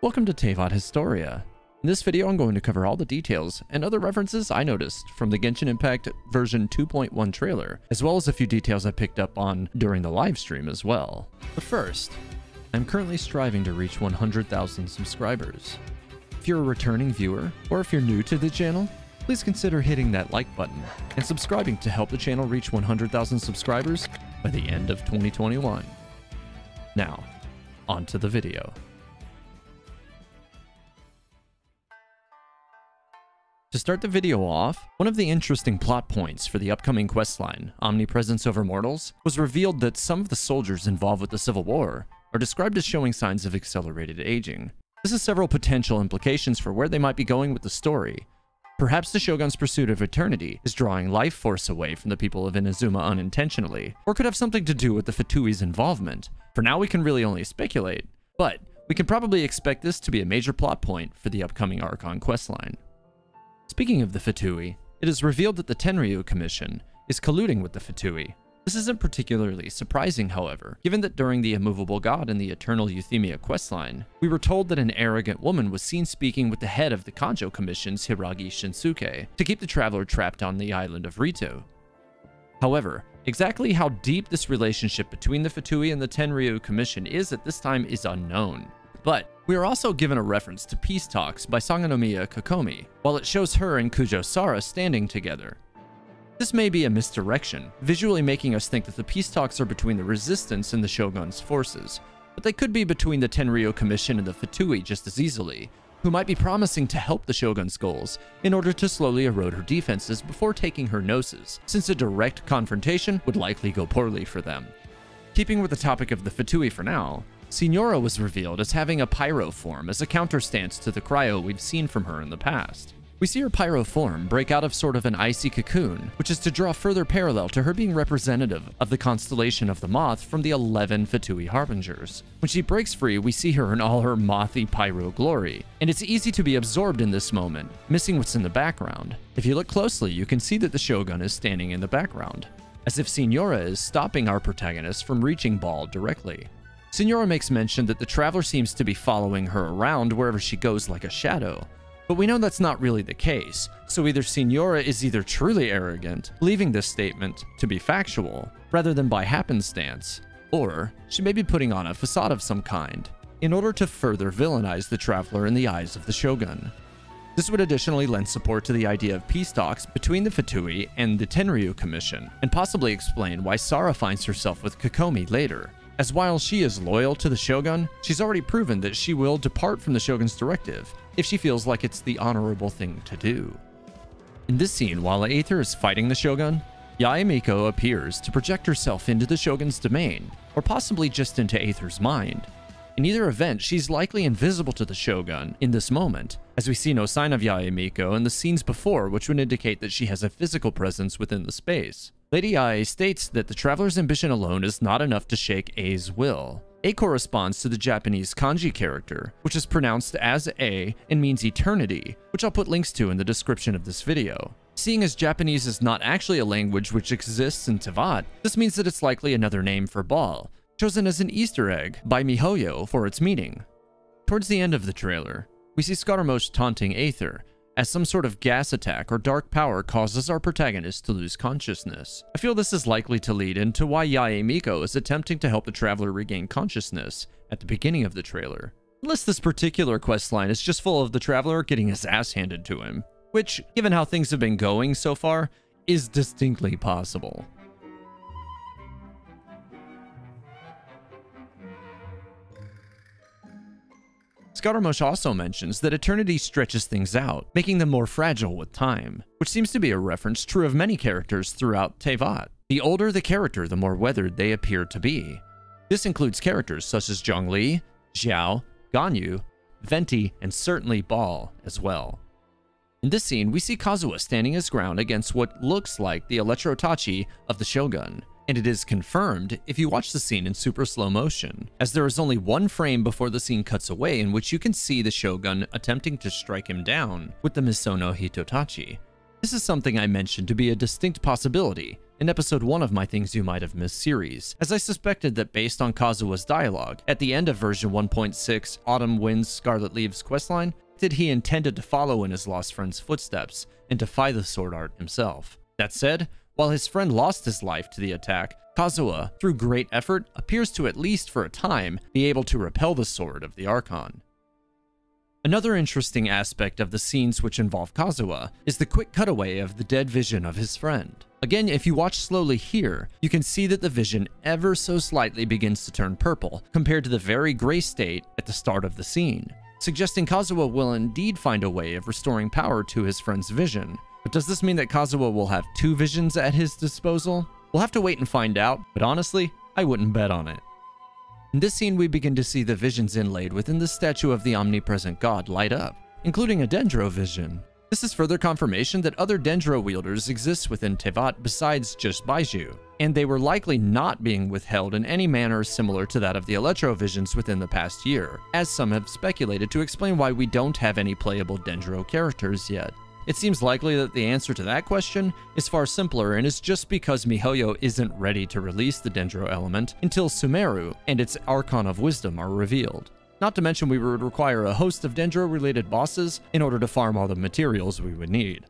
Welcome to Teyvat Historia. In this video, I'm going to cover all the details and other references I noticed from the Genshin Impact version 2.1 trailer, as well as a few details I picked up on during the live stream as well. But first, I'm currently striving to reach 100,000 subscribers. If you're a returning viewer, or if you're new to the channel, please consider hitting that like button and subscribing to help the channel reach 100,000 subscribers by the end of 2021. Now, on to the video. To start the video off, one of the interesting plot points for the upcoming questline, Omnipresence Over Mortals, was revealed that some of the soldiers involved with the Civil War are described as showing signs of accelerated aging. This has several potential implications for where they might be going with the story. Perhaps the Shogun's pursuit of eternity is drawing life force away from the people of Inazuma unintentionally, or could have something to do with the Fatui's involvement. For now, we can really only speculate, but we can probably expect this to be a major plot point for the upcoming Archon questline. Speaking of the Fatui, it is revealed that the Tenryu Commission is colluding with the Fatui. This isn't particularly surprising, however, given that during the Immovable God in the Eternal Euthymia questline, we were told that an arrogant woman was seen speaking with the head of the Kanjo Commission's Hiragi Shinsuke to keep the traveler trapped on the island of Rito. However, exactly how deep this relationship between the Fatui and the Tenryu Commission is at this time is unknown. But we are also given a reference to peace talks by Sangonomiya Kokomi, while it shows her and Kujo Sara standing together. This may be a misdirection, visually making us think that the peace talks are between the resistance and the Shogun's forces, but they could be between the Tenryu Commission and the Fatui just as easily, who might be promising to help the Shogun's goals in order to slowly erode her defenses before taking her gnosis, since a direct confrontation would likely go poorly for them. Keeping with the topic of the Fatui for now, Signora was revealed as having a pyro form as a counterstance to the cryo we've seen from her in the past. We see her pyro form break out of sort of an icy cocoon, which is to draw further parallel to her being representative of the constellation of the Moth from the 11 Fatui Harbingers. When she breaks free, we see her in all her mothy pyro glory, and it's easy to be absorbed in this moment, missing what's in the background. If you look closely, you can see that the Shogun is standing in the background, as if Signora is stopping our protagonist from reaching Ball directly. Signora makes mention that the traveler seems to be following her around wherever she goes like a shadow, but we know that's not really the case, so either Signora is either truly arrogant, believing this statement to be factual, rather than by happenstance, or she may be putting on a facade of some kind, in order to further villainize the traveler in the eyes of the Shogun. This would additionally lend support to the idea of peace talks between the Fatui and the Tenryu Commission, and possibly explain why Sara finds herself with Kokomi later, as while she is loyal to the Shogun, she's already proven that she will depart from the Shogun's directive if she feels like it's the honorable thing to do. In this scene, while Aether is fighting the Shogun, Yae Miko appears to project herself into the Shogun's domain, or possibly just into Aether's mind. In either event, she's likely invisible to the Shogun in this moment, as we see no sign of Yae Miko in the scenes before, which would indicate that she has a physical presence within the space. Lady Yae states that the traveler's ambition alone is not enough to shake A's will. A corresponds to the Japanese kanji character, which is pronounced as A and means eternity, which I'll put links to in the description of this video. Seeing as Japanese is not actually a language which exists in Teyvat, this means that it's likely another name for Ball, chosen as an Easter egg by MiHoYo for its meaning. Towards the end of the trailer, we see Scaramouche taunting Aether, as some sort of gas attack or dark power causes our protagonist to lose consciousness. I feel this is likely to lead into why Yae Miko is attempting to help the traveler regain consciousness at the beginning of the trailer. Unless this particular questline is just full of the traveler getting his ass handed to him, which, given how things have been going so far, is distinctly possible. Scaramouche also mentions that eternity stretches things out, making them more fragile with time, which seems to be a reference true of many characters throughout Teyvat. The older the character, the more weathered they appear to be. This includes characters such as Zhongli, Xiao, Ganyu, Venti, and certainly Ball as well. In this scene, we see Kazuha standing his ground against what looks like the Electrotachi of the Shogun, and it is confirmed if you watch the scene in super slow motion, as there is only one frame before the scene cuts away in which you can see the Shogun attempting to strike him down with the Misono Hitotachi. This is something I mentioned to be a distinct possibility, in episode 1 of my Things You Might Have Missed series, as I suspected that based on Kazua's dialogue at the end of version 1.6 Autumn Winds Scarlet Leaves questline, that he intended to follow in his lost friend's footsteps and defy the Sword Art himself. That said, while his friend lost his life to the attack, Kazuha, through great effort, appears to at least for a time be able to repel the Sword of the Archon. Another interesting aspect of the scenes which involve Kazuha is the quick cutaway of the dead vision of his friend. Again, if you watch slowly here, you can see that the vision ever so slightly begins to turn purple compared to the very gray state at the start of the scene, suggesting Kazuha will indeed find a way of restoring power to his friend's vision. But does this mean that Kazuha will have 2 visions at his disposal? We'll have to wait and find out, but honestly, I wouldn't bet on it. In this scene, we begin to see the visions inlaid within the statue of the omnipresent god light up, including a Dendro vision. This is further confirmation that other Dendro wielders exist within Teyvat besides just Baizhu, and they were likely not being withheld in any manner similar to that of the Electro visions within the past year, as some have speculated to explain why we don't have any playable Dendro characters yet. It seems likely that the answer to that question is far simpler and is just because MiHoYo isn't ready to release the Dendro element until Sumeru and its Archon of Wisdom are revealed. Not to mention we would require a host of Dendro-related bosses in order to farm all the materials we would need.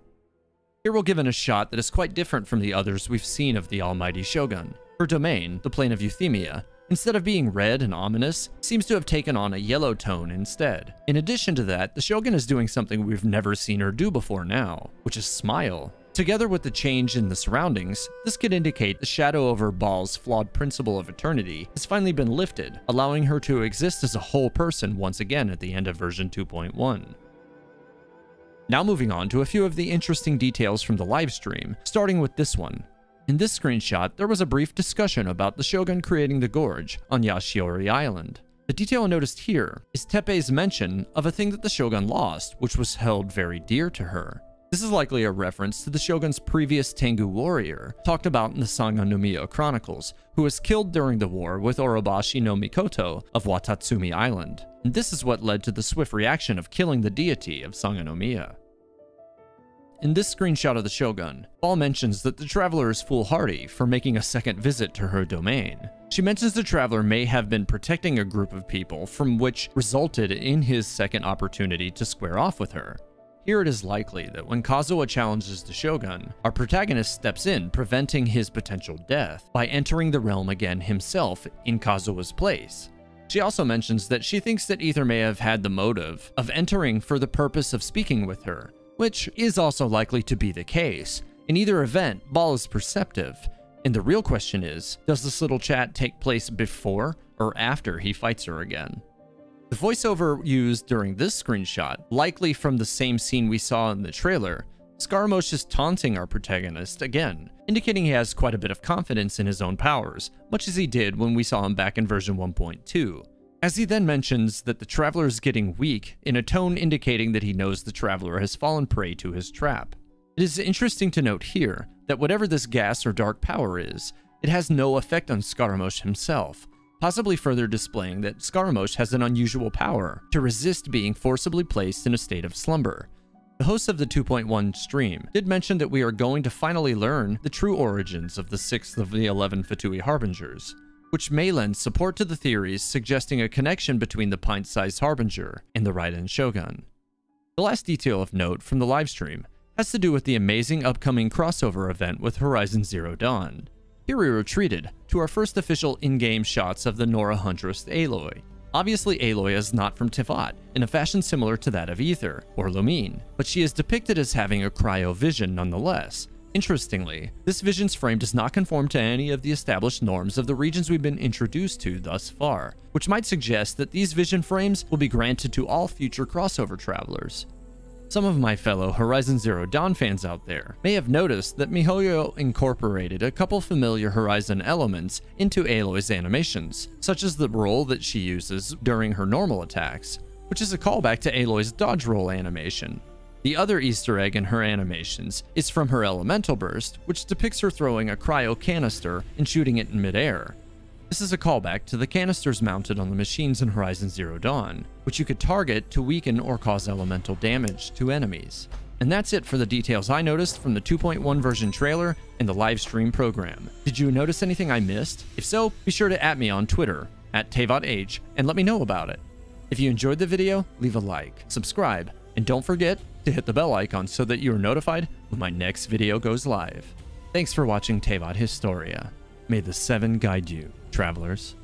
Here we're given a shot that is quite different from the others we've seen of the Almighty Shogun. Her domain, the Plane of Euthymia, instead of being red and ominous, seems to have taken on a yellow tone instead. In addition to that, the Shogun is doing something we've never seen her do before now, which is smile. Together with the change in the surroundings, this could indicate the shadow over Baal's flawed principle of eternity has finally been lifted, allowing her to exist as a whole person once again at the end of version 2.1. Now moving on to a few of the interesting details from the livestream, starting with this one. In this screenshot, there was a brief discussion about the Shogun creating the gorge on Yashiori Island. The detail noticed here is Teppei's mention of a thing that the Shogun lost, which was held very dear to her. This is likely a reference to the Shogun's previous Tengu warrior, talked about in the Sangonomiya Chronicles, who was killed during the war with Orobashi no Mikoto of Watatsumi Island. And this is what led to the swift reaction of killing the deity of Sangonomiya. In this screenshot of the Shogun, Baal mentions that the Traveler is foolhardy for making a second visit to her domain. She mentions the Traveler may have been protecting a group of people from which resulted in his second opportunity to square off with her. Here it is likely that when Kazuha challenges the Shogun, our protagonist steps in, preventing his potential death by entering the realm again himself in Kazuha's place. She also mentions that she thinks that Aether may have had the motive of entering for the purpose of speaking with her, which is also likely to be the case. In either event, Baal is perceptive, and the real question is, does this little chat take place before or after he fights her again? The voiceover used during this screenshot, likely from the same scene we saw in the trailer, Scaramouche is taunting our protagonist again, indicating he has quite a bit of confidence in his own powers, much as he did when we saw him back in version 1.2. As he then mentions that the Traveler is getting weak, in a tone indicating that he knows the Traveler has fallen prey to his trap. It is interesting to note here that whatever this gas or dark power is, it has no effect on Scaramouche himself, possibly further displaying that Scaramouche has an unusual power to resist being forcibly placed in a state of slumber. The host of the 2.1 stream did mention that we are going to finally learn the true origins of the 6th of the 11 Fatui Harbingers, which may lend support to the theories suggesting a connection between the pint-sized Harbinger and the Raiden Shogun. The last detail of note from the livestream has to do with the amazing upcoming crossover event with Horizon Zero Dawn. Here we retreated to our first official in-game shots of the Nora Huntress Aloy. Obviously, Aloy is not from Teyvat, in a fashion similar to that of Aether or Lumine, but she is depicted as having a cryo vision nonetheless. Interestingly, this vision's frame does not conform to any of the established norms of the regions we've been introduced to thus far, which might suggest that these vision frames will be granted to all future crossover travelers. Some of my fellow Horizon Zero Dawn fans out there may have noticed that MiHoYo incorporated a couple familiar Horizon elements into Aloy's animations, such as the roll that she uses during her normal attacks, which is a callback to Aloy's dodge roll animation. The other Easter egg in her animations is from her Elemental Burst, which depicts her throwing a cryo canister and shooting it in midair. This is a callback to the canisters mounted on the machines in Horizon Zero Dawn, which you could target to weaken or cause elemental damage to enemies. And that's it for the details I noticed from the 2.1 version trailer and the live stream program. Did you notice anything I missed? If so, be sure to @ me on Twitter @TayvotH and let me know about it. If you enjoyed the video, leave a like, subscribe, and don't forget to hit the bell icon so that you are notified when my next video goes live. Thanks for watching Tayvot Historia. May the 7 guide you, travelers.